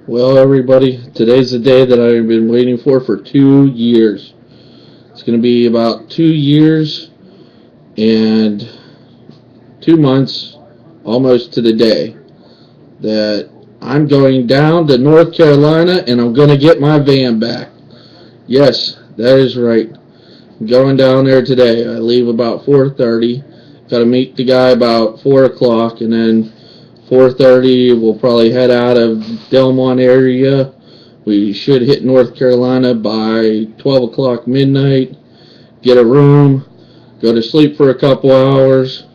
Well, everybody, today's the day that I've been waiting for 2 years. It's going to be about 2 years and 2 months, almost to the day, that I'm going down to North Carolina and I'm going to get my van back. Yes, that is right. I'm going down there today. I leave about 4:30. Got to meet the guy about 4 o'clock, and then 4:30 we'll probably head out of Delmont area. We should hit North Carolina by 12 o'clock midnight, get a room, go to sleep for a couple hours,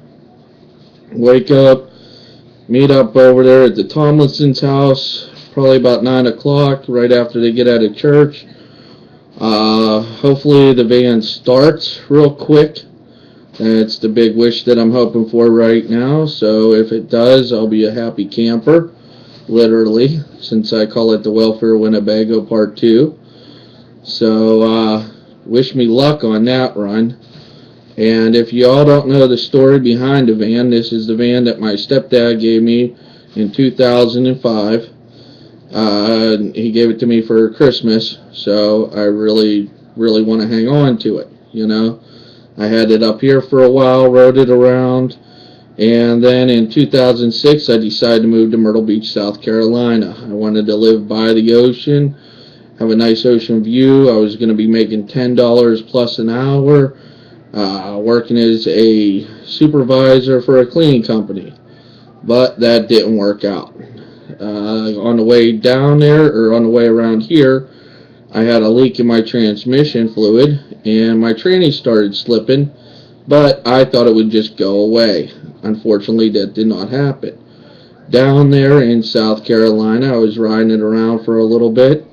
wake up, meet up over there at the Tomlinson's house, probably about 9 o'clock, right after they get out of church. Hopefully the van starts real quick. It's the big wish that I'm hoping for right now. So if it does, I'll be a happy camper, literally, since I call it the Welfare Winnebago Part 2. So wish me luck on that run. And if you all don't know the story behind the van, this is the van that my stepdad gave me in 2005. He gave it to me for Christmas, so I really want to hang on to it, you know. I had it up here for a while, rode it around, and then in 2006 I decided to move to Myrtle Beach, South Carolina. I wanted to live by the ocean, have a nice ocean view. I was going to be making $10 plus an hour, working as a supervisor for a cleaning company, but that didn't work out. On the way down there, or on the way around here, I had a leak in my transmission fluid, and my tranny started slipping, but I thought it would just go away. Unfortunately, that did not happen. Down there in South Carolina, I was riding it around for a little bit,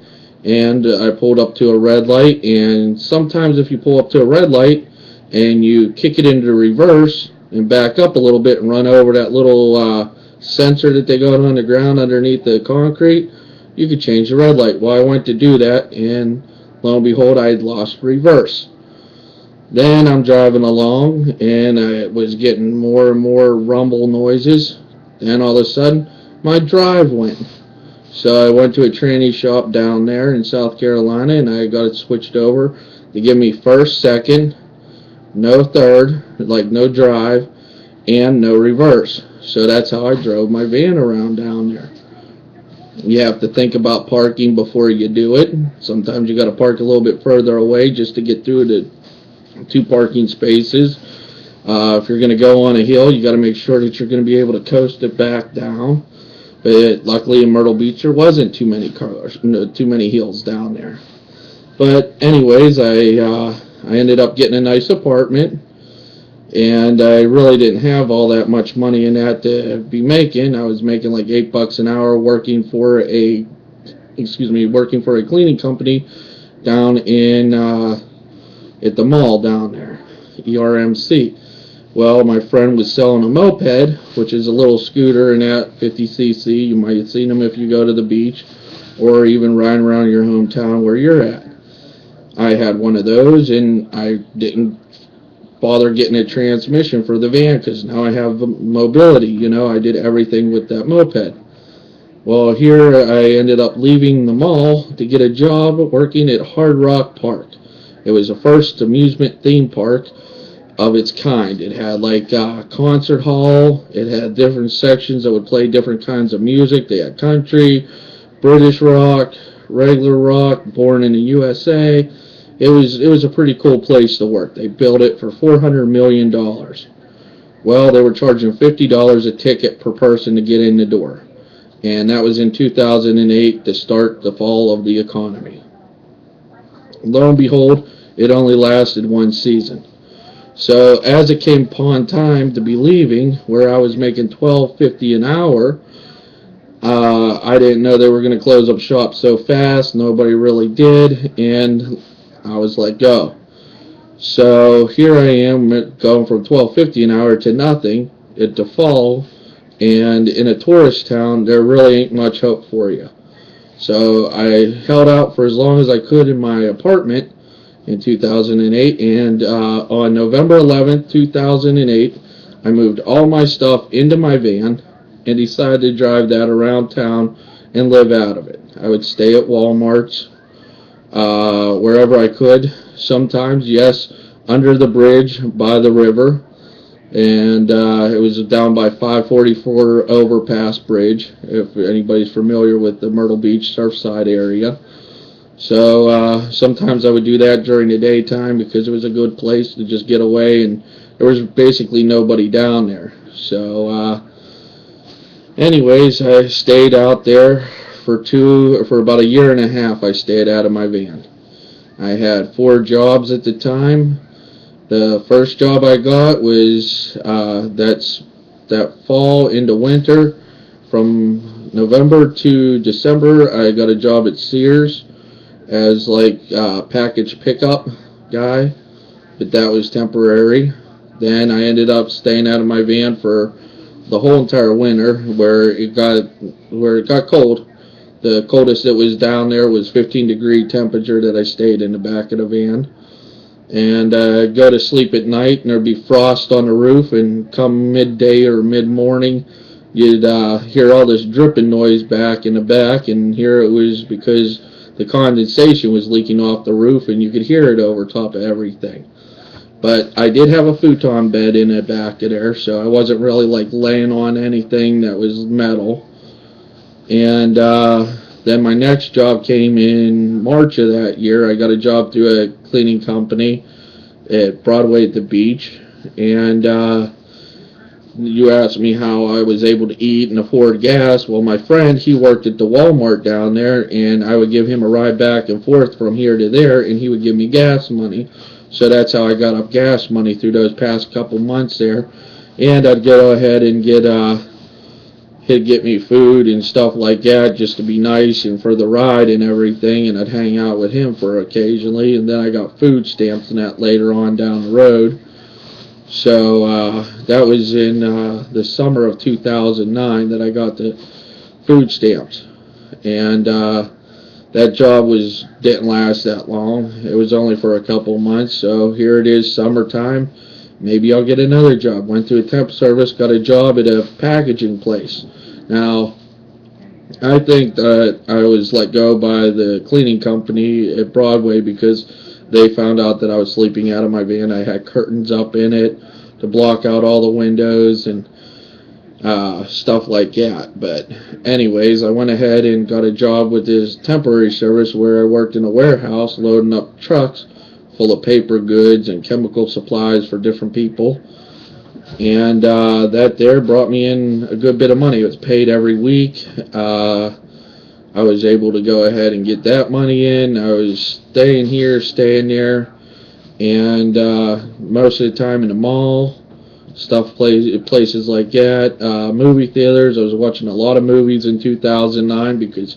and I pulled up to a red light, and sometimes if you pull up to a red light and you kick it into reverse and back up a little bit and run over that little sensor that they got on the ground underneath the concrete, you could change the red light. Well, I went to do that, and lo and behold, I had lost reverse. Then I'm driving along, and I was getting more and more rumble noises. Then all of a sudden, my drive went. So I went to a tranny shop down there in South Carolina, and I got it switched over to give me first, second, no third, like no drive, and no reverse. So that's how I drove my van around down there. You have to think about parking before you do it. Sometimes you got to park a little bit further away just to get through the 2 parking spaces. If you're going to go on a hill, you got to make sure that you're going to be able to coast it back down. But luckily in Myrtle Beach there wasn't too many cars, too many hills down there. But anyways, I ended up getting a nice apartment, and I really didn't have all that much money in that to be making. I was making like $8 an hour working for a cleaning company down in at the mall down there, ERMC. Well, my friend was selling a moped, which is a little scooter in that 50cc. You might have seen them if you go to the beach or even riding around your hometown where you're at. I had one of those, and I didn't bother getting a transmission for the van because now I have mobility. You know, I did everything with that moped. Well, here I ended up leaving the mall to get a job working at Hard Rock Park. It was the first amusement theme park of its kind. It had like a concert hall. It had different sections that would play different kinds of music. They had country, British rock, regular rock, born in the USA. It was a pretty cool place to work. They built it for $400 million. Well, they were charging $50 a ticket per person to get in the door. And that was in 2008 to start the fall of the economy. Lo and behold, it only lasted one season. So as it came upon time to be leaving, where I was making $12.50 an hour, I didn't know they were going to close up shop so fast. Nobody really did, and I was let go. So here I am going from $12.50 an hour to nothing at the fall, and in a tourist town, there really ain't much hope for you. So I held out for as long as I could in my apartment in 2008, and on November 11th, 2008, I moved all my stuff into my van and decided to drive that around town and live out of it. I would stay at Walmart's, wherever I could. Sometimes, yes, under the bridge by the river, and it was down by 544 Overpass Bridge, if anybody's familiar with the Myrtle Beach Surfside area. So sometimes I would do that during the daytime because it was a good place to just get away, and there was basically nobody down there. So anyways, I stayed out there for about a year and a half. I stayed out of my van. I had 4 jobs at the time. The first job I got was that fall into winter. From November to December, I got a job at Sears as like package pickup guy, but that was temporary. Then I ended up staying out of my van for the whole entire winter, where it got cold. The coldest it was down there was 15-degree temperature that I stayed in the back of the van. And go to sleep at night, and there'd be frost on the roof, and come midday or mid-morning, you'd hear all this dripping noise back in the back, and here it was because the condensation was leaking off the roof, and you could hear it over top of everything. But I did have a futon bed in the back of there, so I wasn't really like laying on anything that was metal. And then my next job came in March of that year. I got a job through a cleaning company at Broadway at the beach. And you asked me how I was able to eat and afford gas. Well, my friend, he worked at the Walmart down there, and I would give him a ride back and forth from here to there, and he would give me gas money. So that's how I got up gas money through those past couple months there. And I'd go ahead and he'd get me food and stuff like that just to be nice and for the ride and everything, and I'd hang out with him for occasionally. And then I got food stamps and that later on down the road. So that was in the summer of 2009 that I got the food stamps. And that job didn't last that long. It was only for a couple months. So here it is, summertime. Maybe I'll get another job. Went to a temp service, got a job at a packaging place. Now, I think that I was let go by the cleaning company at Broadway because they found out that I was sleeping out of my van. I had curtains up in it to block out all the windows and stuff like that. But anyways, I went ahead and got a job with this temporary service where I worked in a warehouse loading up trucks full of paper goods and chemical supplies for different people. And that there brought me in a good bit of money. It was paid every week. I was able to go ahead and get that money in. I was staying here, staying there, and most of the time in the mall, places like that, movie theaters. I was watching a lot of movies in 2009 because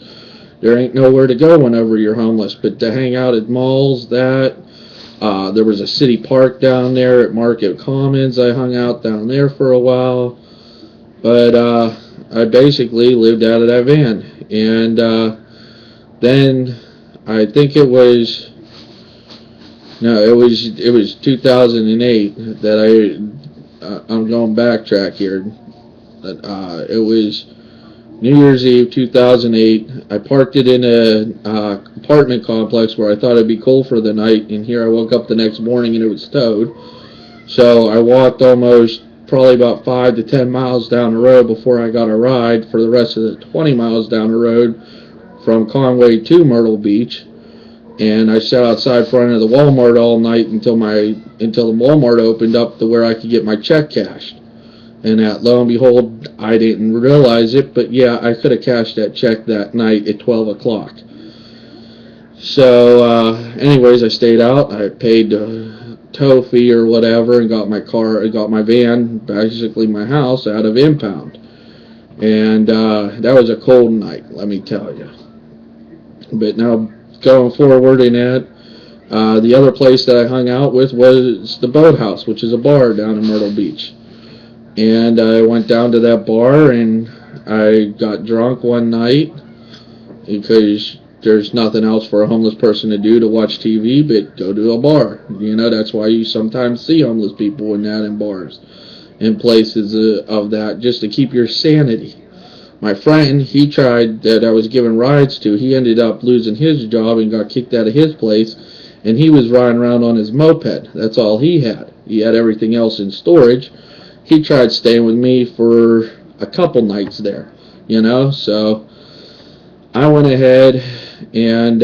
there ain't nowhere to go whenever you're homeless, but to hang out at malls, there was a city park down there at Market Commons. I hung out down there for a while. But I basically lived out of that van. And then I think it was 2008 that I'm going backtrack here. It was New Year's Eve 2008. I parked it in a apartment complex where I thought it'd be cool for the night, and here I woke up the next morning and it was towed. So I walked probably about 5 to 10 miles down the road before I got a ride for the rest of the 20 miles down the road from Conway to Myrtle Beach. And I sat outside front of the Walmart all night until the Walmart opened up to where I could get my check cashed. And lo and behold, I didn't realize it, but yeah, I could have cashed that check that night at 12 o'clock. So, anyways, I stayed out. I paid the tow fee or whatever and got my van, basically my house, out of impound. And that was a cold night, let me tell you. But now, going forward in that, the other place that I hung out with was the Boathouse, which is a bar down in Myrtle Beach. And I went down to that bar and I got drunk one night because there's nothing else for a homeless person to do to watch TV but go to a bar. You know, that's why you sometimes see homeless people in bars and places of that, just to keep your sanity. My friend, he tried that I was giving rides to, he ended up losing his job and got kicked out of his place, and he was riding around on his moped. That's all he had. He had everything else in storage. He tried staying with me for a couple nights there, so I went ahead and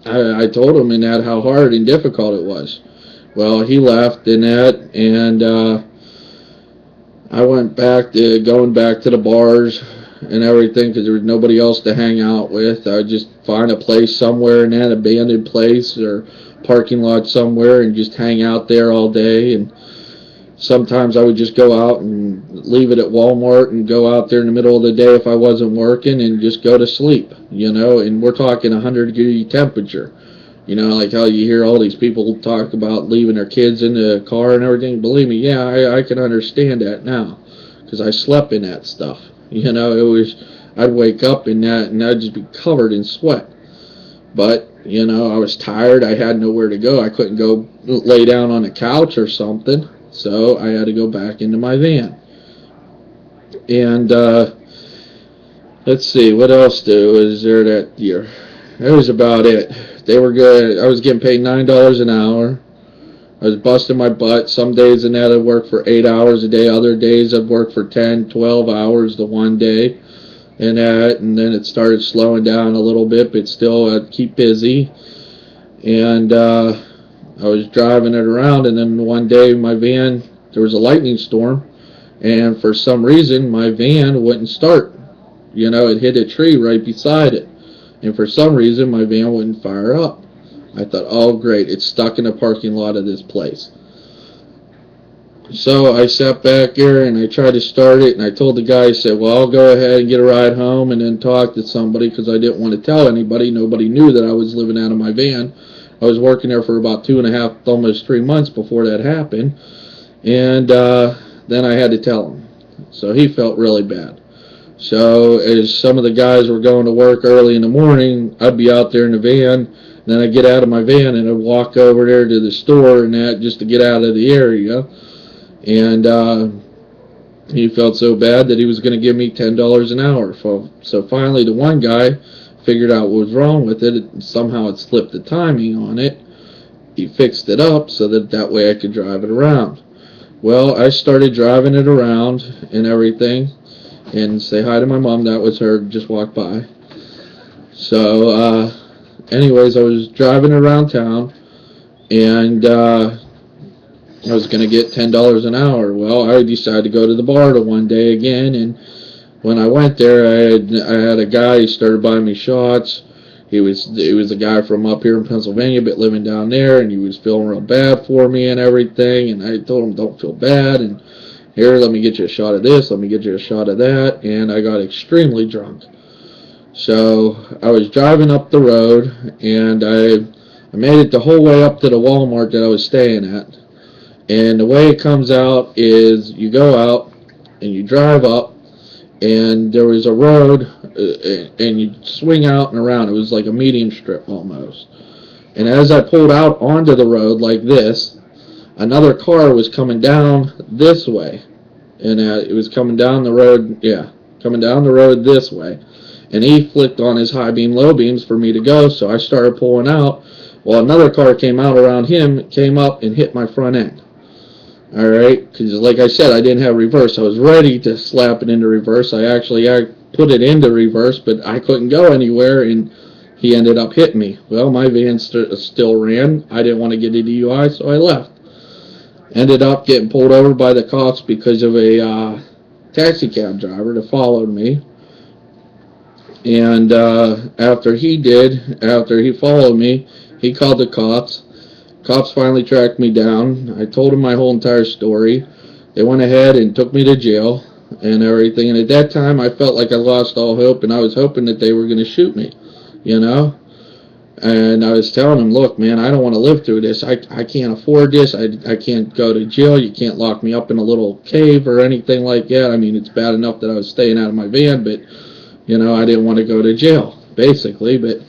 I told him in that how hard and difficult it was. Well, he left in that, and I went back to going back to the bars and everything because there was nobody else to hang out with. I would just find a place somewhere in that abandoned place or parking lot somewhere and just hang out there all day. And sometimes I would just go out and leave it at Walmart and go out there in the middle of the day if I wasn't working and just go to sleep, and we're talking 100-degree temperature. Like how you hear all these people talk about leaving their kids in the car and everything. Believe me, yeah, I can understand that now because I slept in that stuff. I'd wake up in that and I'd just be covered in sweat. But, I was tired. I had nowhere to go. I couldn't go lay down on a couch or something. So I had to go back into my van. And, let's see, what else was there that year? That was about it. They were good. I was getting paid $9 an hour. I was busting my butt. Some days in that I'd work for 8 hours a day. Other days I'd work for 10, 12 hours the one day. And then it started slowing down a little bit, but still I'd keep busy. And I was driving it around, and then one day there was a lightning storm, and for some reason my van wouldn't start. It hit a tree right beside it. And for some reason, my van wouldn't fire up. I thought, oh, great, it's stuck in the parking lot of this place. So I sat back there, and I tried to start it, and I told the guy, I said, well, I'll go ahead and get a ride home and then talk to somebody because I didn't want to tell anybody. Nobody knew that I was living out of my van. I was working there for about 2.5, almost 3 months before that happened. And then I had to tell him. So he felt really bad. So as some of the guys were going to work early in the morning, I'd be out there in the van. Then I'd get out of my van and I'd walk over there to the store and that just to get out of the area. And he felt so bad that he was going to give me $10 an hour. So finally the one guy figured out what was wrong with it. Somehow it slipped the timing on it. He fixed it up so that way I could drive it around. Well, I started driving it around and everything. And say hi to my mom. That was her. Just walked by. So, anyways, I was driving around town, and I was going to get $10 an hour. Well, I decided to go to the bar one day again, and when I went there, I had a guy. He started buying me shots. He was a guy from up here in Pennsylvania, but living down there, and he was feeling real bad for me and everything. And I told him, don't feel bad, and here, let me get you a shot of this, let me get you a shot of that, and I got extremely drunk. So I was driving up the road, and I made it the whole way up to the Walmart that I was staying at. And the way it comes out is you go out, and you drive up, and there was a road, and you swing out and around. It was like a medium strip almost. And as I pulled out onto the road like this, another car was coming down this way, and it was coming down the road, coming down the road this way, and he flicked on his high beam, low beams for me to go, so I started pulling out. Well, another car came out around him, came up and hit my front end. Alright, because like I said, I didn't have reverse. I was ready to slap it into reverse. I put it into reverse, but I couldn't go anywhere, and he ended up hitting me. Well, my van still ran. I didn't want to get a DUI, so I left. Ended up getting pulled over by the cops because of a taxi cab driver that followed me. And after he followed me, he called the cops. Cops finally tracked me down. I told them my whole entire story. They went ahead and took me to jail and everything. And at that time, I felt like I lost all hope, and I was hoping that they were going to shoot me, And I was telling him, look, man, I don't want to live through this. I can't afford this. I can't go to jail. You can't lock me up in a little cave or anything like that. I mean, it's bad enough that I was staying out of my van, but, I didn't want to go to jail, basically. But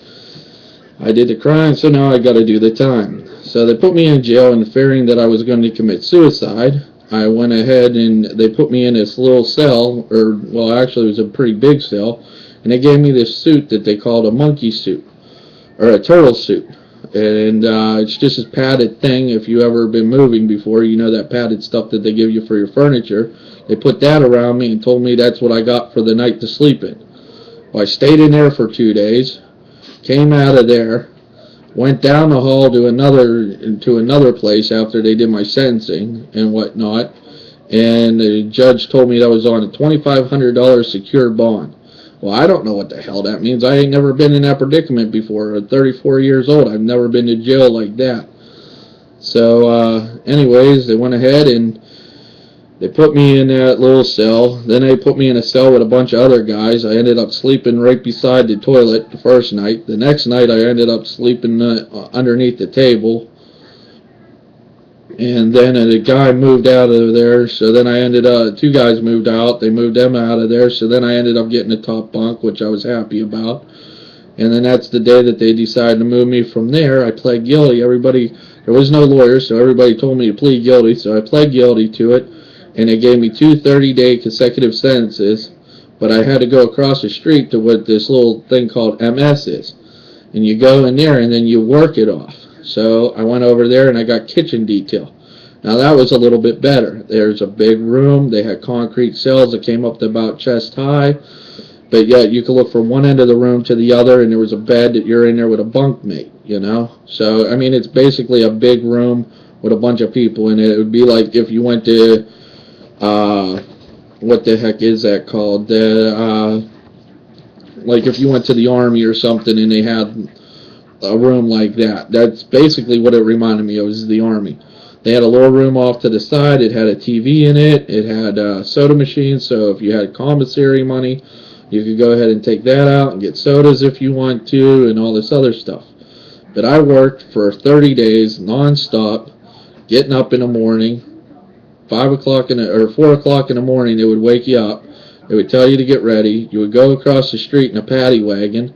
I did the crime, so now I got to do the time. So they put me in jail and fearing that I was going to commit suicide. I went ahead and they put me in this little cell, or, well, actually, it was a pretty big cell, and they gave me this suit that they called a monkey suit, or a turtle suit. And it's just this padded thing. If you ever been moving before, you know that padded stuff that they give you for your furniture. They put that around me and told me that's what I got for the night to sleep in. Well, I stayed in there for 2 days, came out of there, went down the hall to another place after they did my sentencing and whatnot, and the judge told me that I was on a $2,500 secured bond. Well, I don't know what the hell that means. I ain't never been in that predicament before. I'm 34 years old. I've never been to jail like that. So, anyways, they went ahead and they put me in that little cell. Then they put me in a cell with a bunch of other guys. I ended up sleeping right beside the toilet the first night. The next night I ended up sleeping underneath the table. And then the guy moved out of there, so then I ended up, two guys moved out, they moved them out of there, so then I ended up getting the top bunk, which I was happy about. And then that's the day that they decided to move me from there. I pled guilty. There was no lawyer, so everybody told me to plead guilty, so I pled guilty to it, and they gave me 2 30-day consecutive sentences, but I had to go across the street to what this little thing called MS is. And you go in there and then you work it off. So I went over there and I got kitchen detail. Now that was a little bit better. There's a big room. They had concrete cells that came up to about chest high. But yet you could look from one end of the room to the other, and there was a bed that you're in there with a bunkmate, you know. So, I mean, it's basically a big room with a bunch of people in it. It would be like if you went to, what the heck is that called? Like if you went to the Army or something and they had a room like that. That's basically what it reminded me of, was the Army. They had a little room off to the side. It had a TV in it. It had a soda machine, so if you had commissary money, you could go ahead and take that out and get sodas if you want to, and all this other stuff. But I worked for 30 days non-stop, getting up in the morning, 4 o'clock in the morning. They would wake you up. They would tell you to get ready. You would go across the street in a paddy wagon,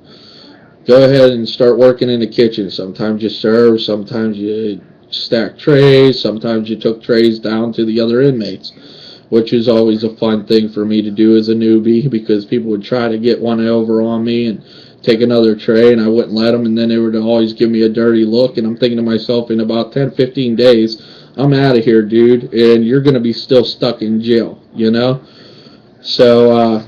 go ahead and start working in the kitchen. Sometimes you serve, sometimes you stack trays, sometimes you took trays down to the other inmates, which is always a fun thing for me to do as a newbie, because people would try to get one over on me and take another tray, and I wouldn't let them, and then they would always give me a dirty look, and I'm thinking to myself, in about 10-15 days, I'm out of here, dude, and you're going to be still stuck in jail, you know? So,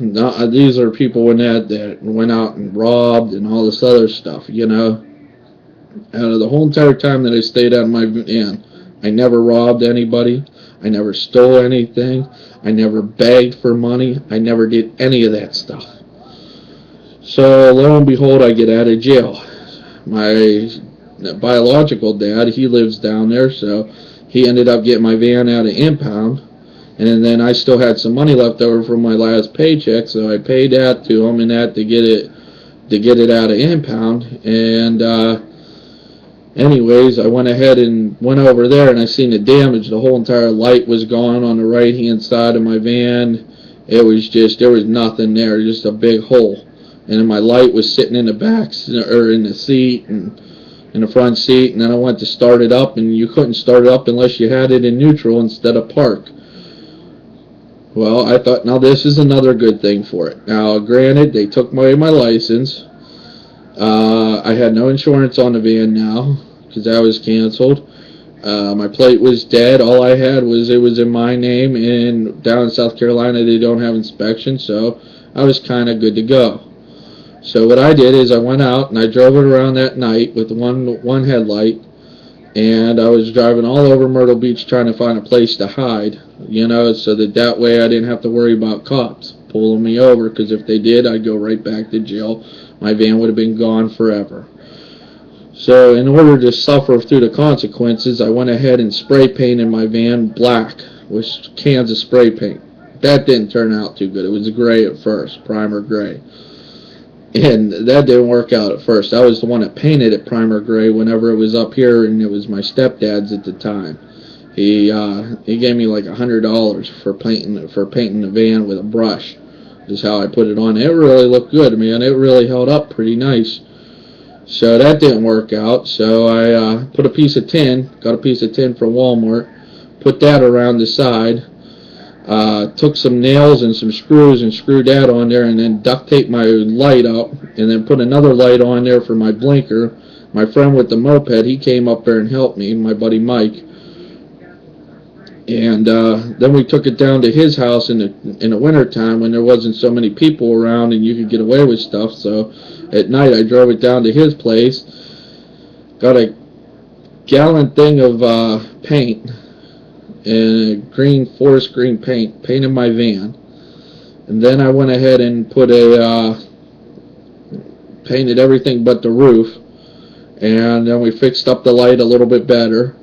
these are people that went out and robbed and all this other stuff, you know? Out of the whole entire time that I stayed out of my van, I never robbed anybody. I never stole anything. I never begged for money. I never did any of that stuff. So, lo and behold, I get out of jail. My biological dad, he lives down there, so he ended up getting my van out of impound. And then I still had some money left over from my last paycheck, so I paid that to him and that to get it out of impound. And anyways, I went ahead and went over there, and I seen the damage. The whole entire light was gone on the right-hand side of my van. It was just, there was nothing there, just a big hole. And then my light was sitting in the back, or in the seat, and in the front seat. And then I went to start it up, and you couldn't start it up unless you had it in neutral instead of park. Well, I thought, now this is another good thing for it. Now, granted, they took away my license. I had no insurance on the van now, because that was canceled. My plate was dead. All I had was, it was in my name, and down in South Carolina they don't have inspections, so I was kind of good to go. So what I did is I went out and I drove it around that night with one headlight, and I was driving all over Myrtle Beach trying to find a place to hide, you know, so that way I didn't have to worry about cops pulling me over, because if they did, I'd go right back to jail. My van would have been gone forever. So in order to suffer through the consequences, I went ahead and spray painted my van black with cans of spray paint. That didn't turn out too good. It was gray at first, primer gray. And that didn't work out at first. I was the one that painted it primer gray whenever it was up here, and it was my stepdad's at the time. He gave me like $100 for painting the van with a brush. Is how I put it on. It really looked good, man. It really held up pretty nice. So that didn't work out. So I got a piece of tin from Walmart, put that around the side. Took some nails and some screws and screwed that on there, and then duct taped my light up, and then put another light on there for my blinker. My friend with the moped, he came up there and helped me, my buddy Mike. And then we took it down to his house in the wintertime when there wasn't so many people around and you could get away with stuff. So at night I drove it down to his place, got a gallon thing of paint, and forest green paint, painted my van. And then I went ahead and painted everything but the roof. And then we fixed up the light a little bit better.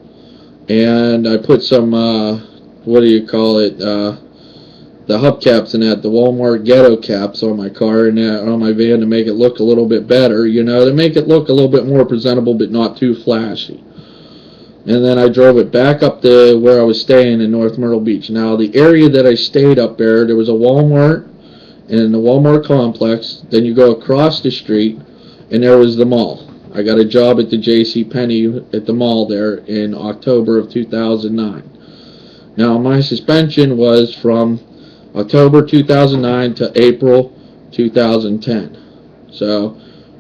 And I put some, the hubcaps in that, the Walmart ghetto caps on my car and on my van to make it look a little bit better, to make it look a little bit more presentable but not too flashy. And then I drove it back up to where I was staying in North Myrtle Beach. Now, the area that I stayed up there was a Walmart and the Walmart complex. Then you go across the street, and there was the mall. I got a job at the JCPenney at the mall there in October of 2009. Now, my suspension was from October 2009 to April 2010. So,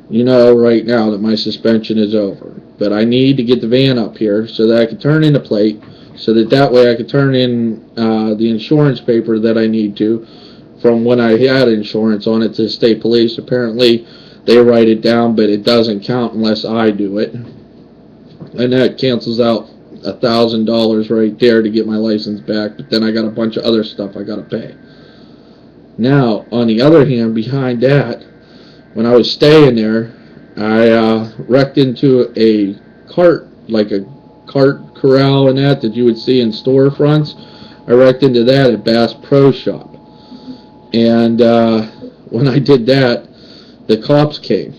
right now that my suspension is over. But I need to get the van up here so that I can turn in a plate, so that way I can turn in the insurance paper that I need to from when I had insurance on it to the state police. Apparently, they write it down, but it doesn't count unless I do it. And that cancels out $1,000 right there to get my license back, but then I got a bunch of other stuff I got to pay. Now, on the other hand, behind that, when I was staying there, I wrecked into a cart, like a cart corral and that you would see in storefronts. I wrecked into that at Bass Pro Shop. And when I did that, the cops came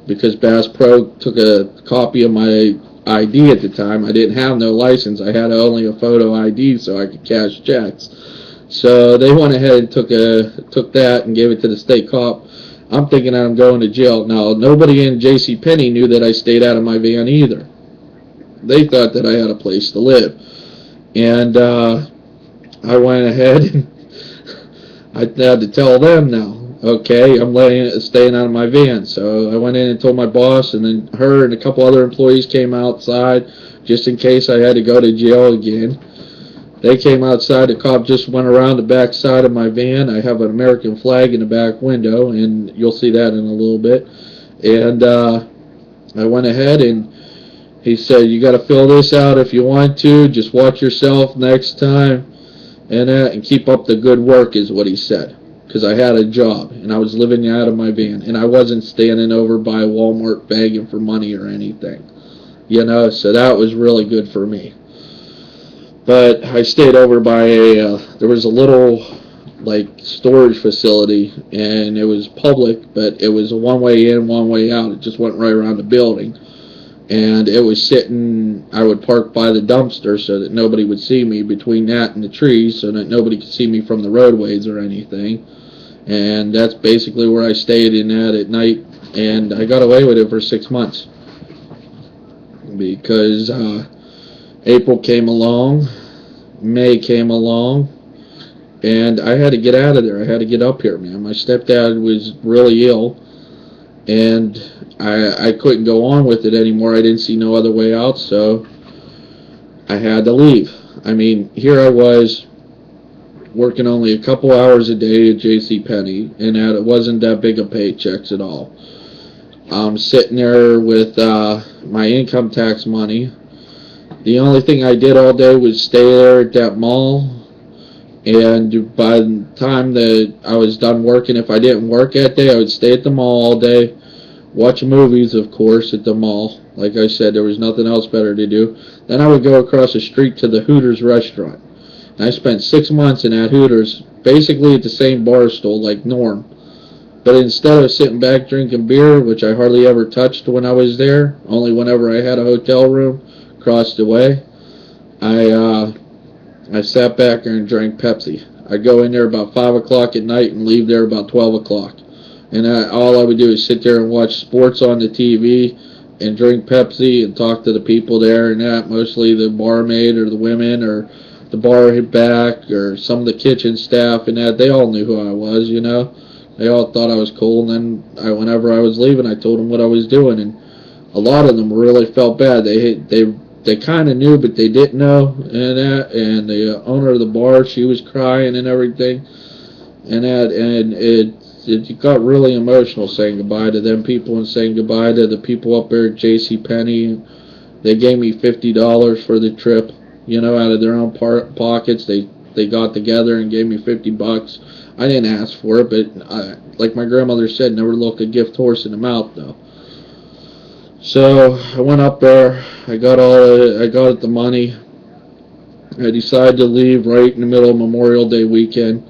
because Bass Pro took a copy of my ID at the time. I didn't have no license. I had only a photo ID so I could cash checks. So they went ahead and took that and gave it to the state cop. I'm thinking I'm going to jail. Now, nobody in JCPenney knew that I stayed out of my van either. They thought that I had a place to live. And I went ahead and I had to tell them now, okay, I'm staying out of my van. So I went in and told my boss, and then her and a couple other employees came outside just in case I had to go to jail again. They came outside. The cop just went around the back side of my van. I have an American flag in the back window, and you'll see that in a little bit. And I went ahead, and he said, you got to fill this out if you want to. Just watch yourself next time, and keep up the good work is what he said. Because I had a job, and I was living out of my van, and I wasn't standing over by Walmart begging for money or anything. So that was really good for me. But I stayed over by there was a little, storage facility, and it was public, but it was a one-way in, one-way out. It just went right around the building. And it was sitting, I would park by the dumpster so that nobody would see me between that and the trees, so that nobody could see me from the roadways or anything. And that's basically where I stayed in that at night, and I got away with it for 6 months. Because April came along, May came along, and I had to get out of there. I had to get up here, man. My stepdad was really ill, and I couldn't go on with it anymore. I didn't see no other way out, so I had to leave. I mean, here I was working only a couple hours a day at JCPenney, and it wasn't that big of paychecks at all. I'm sitting there with my income tax money. The only thing I did all day was stay there at that mall, and by the time that I was done working, if I didn't work that day, I would stay at the mall all day, watch movies, of course, at the mall. Like I said, there was nothing else better to do. Then I would go across the street to the Hooters restaurant. And I spent 6 months in that Hooters, basically at the same bar stool like Norm. But instead of sitting back drinking beer, which I hardly ever touched when I was there, only whenever I had a hotel room across the way, I sat back there and drank Pepsi. I'd go in there about 5 o'clock at night and leave there about 12 o'clock. And all I would do is sit there and watch sports on the TV and drink Pepsi and talk to the people there and that, mostly the barmaid or the women or the bar back or some of the kitchen staff and that, they all knew who I was, you know. They all thought I was cool, and then whenever I was leaving, I told them what I was doing, and a lot of them really felt bad. They kind of knew, but they didn't know, and that, and the owner of the bar, she was crying and everything, and that, and it got really emotional saying goodbye to them people and saying goodbye to the people up there at J.C. Penney. They gave me $50 for the trip, you know, out of their own pockets. They got together and gave me $50. I didn't ask for it, but like my grandmother said, never look a gift horse in the mouth, though. So I went up there. I got the money. I decided to leave right in the middle of Memorial Day weekend.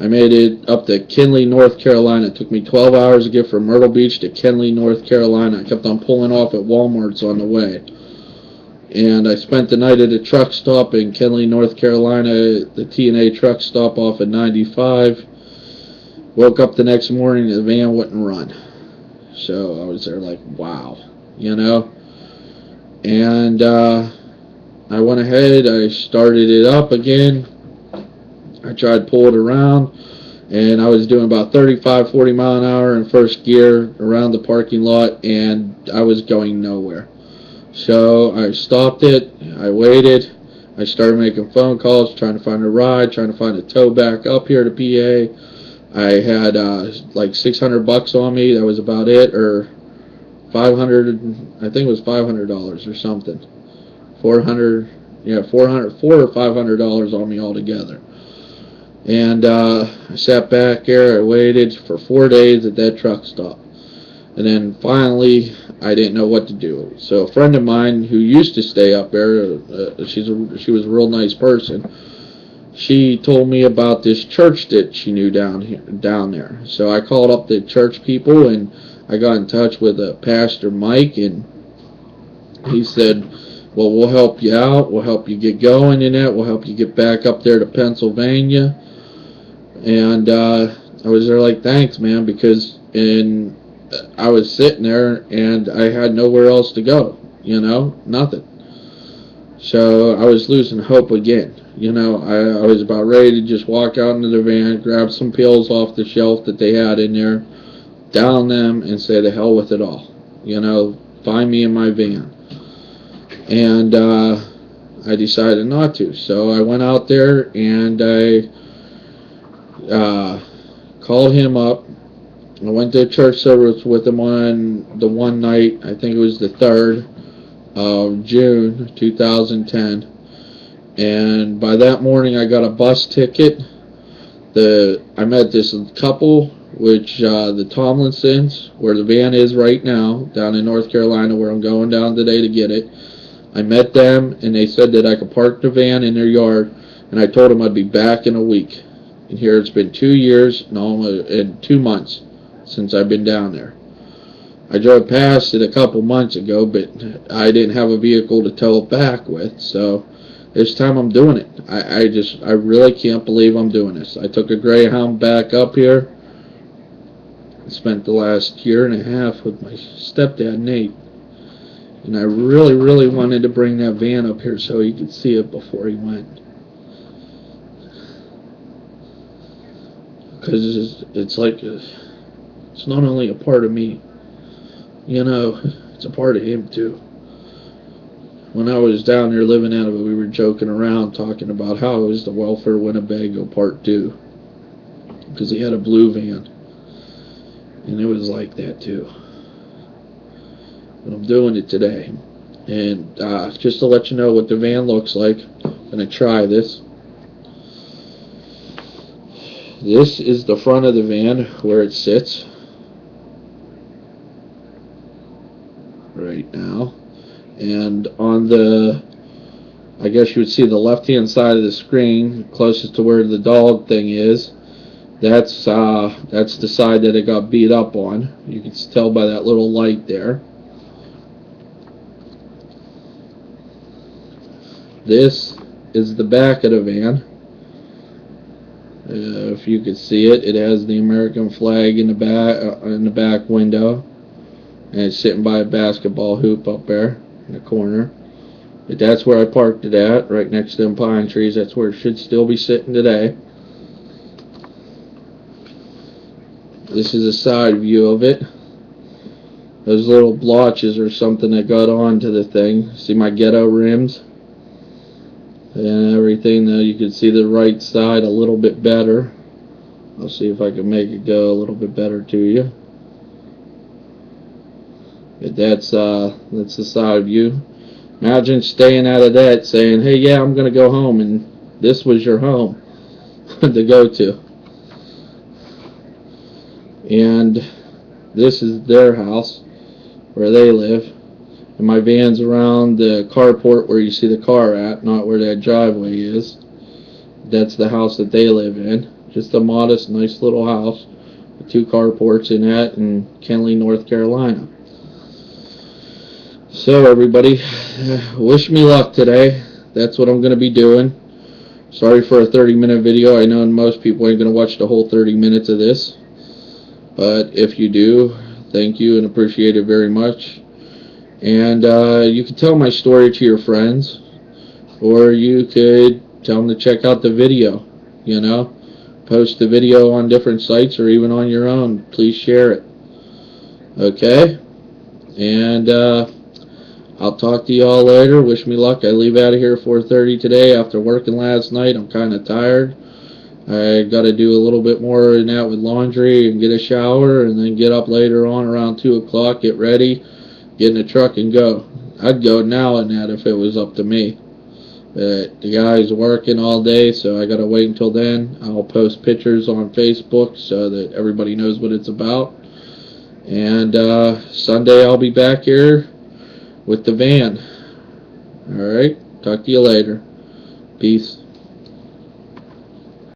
I made it up to Kinley, North Carolina. It took me 12 hours to get from Myrtle Beach to Kinley, North Carolina. I kept on pulling off at Walmart's on the way. And I spent the night at a truck stop in Kinley, North Carolina, the T&A truck stop off at 95. Woke up the next morning, the van wouldn't run. So I was there like, wow, you know. And I went ahead, I started it up again. I tried to pull it around, and I was doing about 35, 40 mile an hour in first gear around the parking lot, and I was going nowhere. So I stopped it, I waited, I started making phone calls, trying to find a ride, trying to find a tow back up here to PA. I had like $600 on me, that was about it, or 500, I think it was $500 or something. 400, yeah, 400, $400 or $500 on me altogether. And I sat back there, I waited for 4 days at that truck stop. And then finally, I didn't know what to do. So a friend of mine who used to stay up there, she was a real nice person, she told me about this church that she knew down there. So I called up the church people, and I got in touch with Pastor Mike, and he said, well, we'll help you out, we'll help you get going in it, we'll help you get back up there to Pennsylvania. And I was there like, thanks, man, because I was sitting there and I had nowhere else to go, you know, nothing. So I was losing hope again. You know, I was about ready to just walk out into the van, grab some pills off the shelf that they had in there, down them, and say the hell with it all. You know, find me in my van. And I decided not to. So I went out there and I called him up. I went to church service with him on the one night, I think it was the 3rd of June 2010. And by that morning I got a bus ticket. I met this couple, which the Tomlinsons, where the van is right now, down in North Carolina, where I'm going down today to get it. I met them, and they said that I could park the van in their yard, and I told them I'd be back in a week. And here it's been 2 years and 2 months since I've been down there. I drove past it a couple months ago, but I didn't have a vehicle to tow it back with, so this time I'm doing it. I really can't believe I'm doing this. I took a Greyhound back up here. I spent the last year and a half with my stepdad, Nate. And I really, really wanted to bring that van up here so he could see it before he went. Because it's like, it's not only a part of me, you know, it's a part of him too. When I was down there living out of it, we were joking around talking about how it was the Welfare Winnebago Part 2. Because he had a blue van. And it was like that too. But I'm doing it today. And just to let you know what the van looks like, I'm going to try this. This is the front of the van where it sits right now. And on the, I guess you would see the left-hand side of the screen, closest to where the dog thing is, that's the side that it got beat up on. You can tell by that little light there. This is the back of the van. If you could see it, it has the American flag in the back window, and it's sitting by a basketball hoop up there in the corner. But that's where I parked it at, right next to them pine trees. That's where it should still be sitting today. This is a side view of it. Those little blotches or something that got onto the thing. See my ghetto rims and everything. Now you can see the right side a little bit better. I'll see if I can make it go a little bit better to you. But that's the side view. Imagine staying out of that, saying, "Hey, yeah, I'm gonna go home," and this was your home to go to. And this is their house where they live. And my van's around the carport where you see the car at, not where that driveway is. That's the house that they live in. Just a modest, nice little house with 2 carports in it in Kenly, North Carolina. So everybody, wish me luck today. That's what I'm going to be doing. Sorry for a 30-minute video. I know most people ain't going to watch the whole 30 minutes of this. But if you do, thank you and appreciate it very much. And you can tell my story to your friends, or you could tell them to check out the video, you know. Post the video on different sites or even on your own. Please share it. Okay? And I'll talk to you all later. Wish me luck. I leave out of here at 4:30 today after working last night. I'm kind of tired. I got to do a little bit more than that with laundry and get a shower and then get up later on around 2 o'clock, get ready, get in the truck and go. I'd go now and that if it was up to me. But the guy's working all day, so I got to wait until then. I'll post pictures on Facebook so that everybody knows what it's about. And Sunday I'll be back here with the van. Alright, talk to you later. Peace.